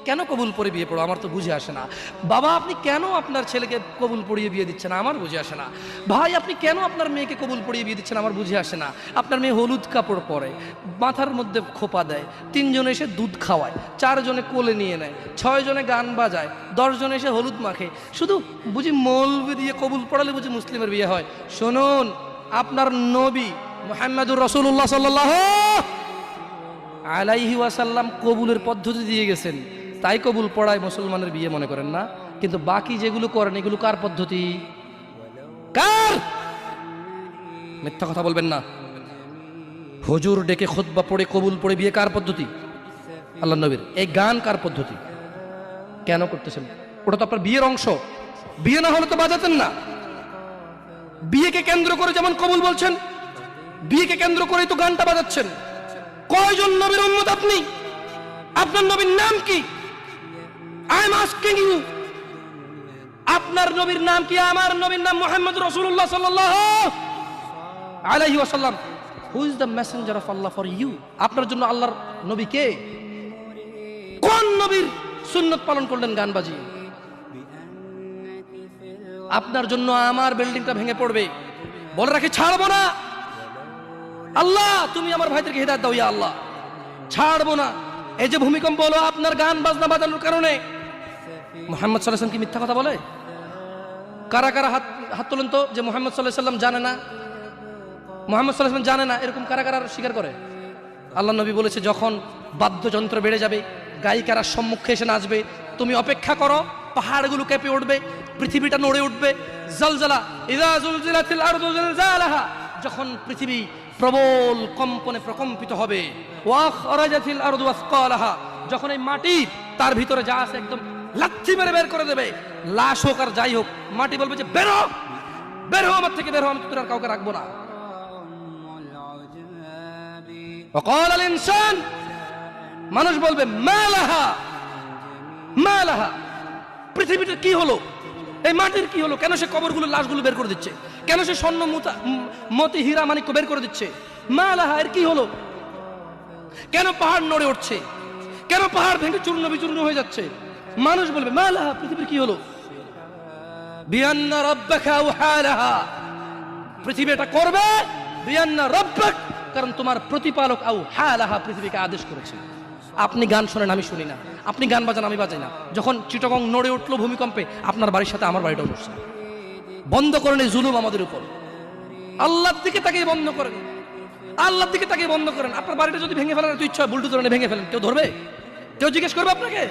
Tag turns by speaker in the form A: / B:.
A: কেন কবুল পড়ে বিয়ে পড়ো, আমার তো বুঝে আসে না। বাবা আপনি কেন আপনার ছেলেকে কবুল পড়িয়ে বিয়ে দিচ্ছেন, আমার বুঝে আসে না। ভাই আপনি কেন আপনার মেয়েকে কবুল পড়িয়ে বিয়ে দিচ্ছেন, আমার বুঝে আসে না। আপনার মেয়ে হলুদ কাপড় পরে, মাথার মধ্যে খোপা দেয়, 3 জন এসে দুধ খাওয়ায়, 4 জনে কোলে নিয়ে নেয়, 6 জনে গান বাজায়, 10 জন এসে হলুদ মাখে, শুধু বুঝি মৌলবি দিয়ে কবুল পড়ালে বুঝি মুসলিমের বিয়ে হয়। শুনুন, আপনার নবী মুহাম্মদুর রাসূলুল্লাহ সাল্লাল্লাহু আলাইহি ওয়াসাল্লাম কবুলের পদ্ধতি দিয়ে গেছেন, তাই কবুল পড়ায় মুসলমানের বিয়ে মনে করেন না। কিন্তু বাকি যেগুলো করেন এগুলো কার পদ্ধতি? কার? মিথ্যা কথা বলবেন না। হুজুর ডেকে খুতবা পড়ে কবুল পড়ে বিয়ে কার পদ্ধতি? আল্লাহর নবীর। এই গান কার পদ্ধতি? কেন করতেছেন? ওটা তো আপনার বিয়ের অংশ, বিয়ে না হলে তো বাজাতেন না। বিয়েকে কেন্দ্র করে যেমন কবুল বলছেন, বিয়েকে কেন্দ্র করেই তো গানটা বাজাচ্ছেন। কয়জন নবীর উম্মত আপনি? আপনার নবীর নাম কি? আই এম আস্কিং ইউ, আপনার নবীর নাম কি? আমার নবীর নাম মুহাম্মদ রাসূলুল্লাহ সাল্লাল্লাহু আলাইহি ওয়াসাল্লাম। Who is the messenger of Allah for you? আপনার জন্য আল্লাহর নবী কে? কোন নবীর সুন্নাত পালন করলেন গান বাজিয়ে? আপনার জন্য আমার বিল্ডিংটা ভেঙে পড়বে, বলে রাখি ছাড়বো না। আল্লাহ তুমি আমার ভাইদেরকে হিদায়াত দাও ইয়া আল্লাহ, ছাড়বো না। এই যে ভূমিকম্প হলো আপনার গান বাজনা বাজানোর কারণে। মুহাম্মদ সাল্লাল্লাহু আলাইহি ওয়াসাল্লাম কি মিথ্যা কথা বলে? কারা কারা হাত তোলেন তো যে মুহাম্মদ সাল্লাল্লাহু আলাইহি ওয়াসাল্লাম জানে না, মুহাম্মদ সাল্লাল্লাহু আলাইহি ওয়াসাল্লাম জানে না, এরকম কারা কারা স্বীকার করে? আল্লাহ নবী বলেছে যখন বাদ্যযন্ত্র বেড়ে যাবে, গায়িকারা সম্মুখে এসে নাচবে, তুমি অপেক্ষা করো, পাহাড়গুলো কেঁপে উঠবে, পৃথিবীটা নড়ে উঠবে। জালজালা ইযা জুলজিলাতিল আরদু জিলজালাহা, যখন পৃথিবী প্রবল কম্পনে প্রকম্পিত হবে। ওয়া খরাজাতিল আরদু আসকালাহা, যখন এই মাটি তার ভিতরে যা আছে একদম লাথি মেরে বের করে দেবে, লাশ হোক আর যাই হোক, মাটি বলবে যে বেরো, বেরো আমার থেকে, বেরো, আমি তোর আর কাউকে রাখবো না। وقال الانسان, মানুষ বলবে মালাহা মালাহা, পৃথিবীটা কি হলো, এই মাটির কি হলো, কেন সে কবরগুলো লাশগুলো বের করে দিচ্ছে, কেন সে স্বর্ণ মতি হীরা মানিক্য বের করে দিচ্ছে, মালাহা এর কি হলো, কেন পাহাড় নড়ে উঠছে, কেন পাহাড় ভেঙে চূর্ণ বিচূর্ণ হয়ে যাচ্ছে। মানুষ বলবে মালাহা, পৃথিবীর কি হলো, বিআন্না রাব্বাকা আওহালাহা, পৃথিবী এটা করবে, বিআন্না রাব্বাক, কারণ তোমার প্রতিপালক আওহালাহা পৃথিবীকে আদেশ করেছে। আপনি গান শোনেন, আমি শুনি না, আপনি গান বাজান, আমি বাজাই না। যখন চিটাগং নড়ে উঠলো ভূমিকম্পে, আপনার বাড়ির সাথে আমার বাড়িটাও নড়ছে। বন্ধ করেন এই জুলুম আমাদের উপর। আল্লাহর দিকে তাকিয়ে বন্ধ করেন, আল্লাহর দিকে তাকিয়ে বন্ধ করেন। আপনার বাড়িটা যদি ভেঙে ফেলেন, তো ইচ্ছা বুলডোজার এনে ভেঙে ফেলেন, কেউ ধরবে? কেউ জিজ্ঞেস করবে আপনাকে?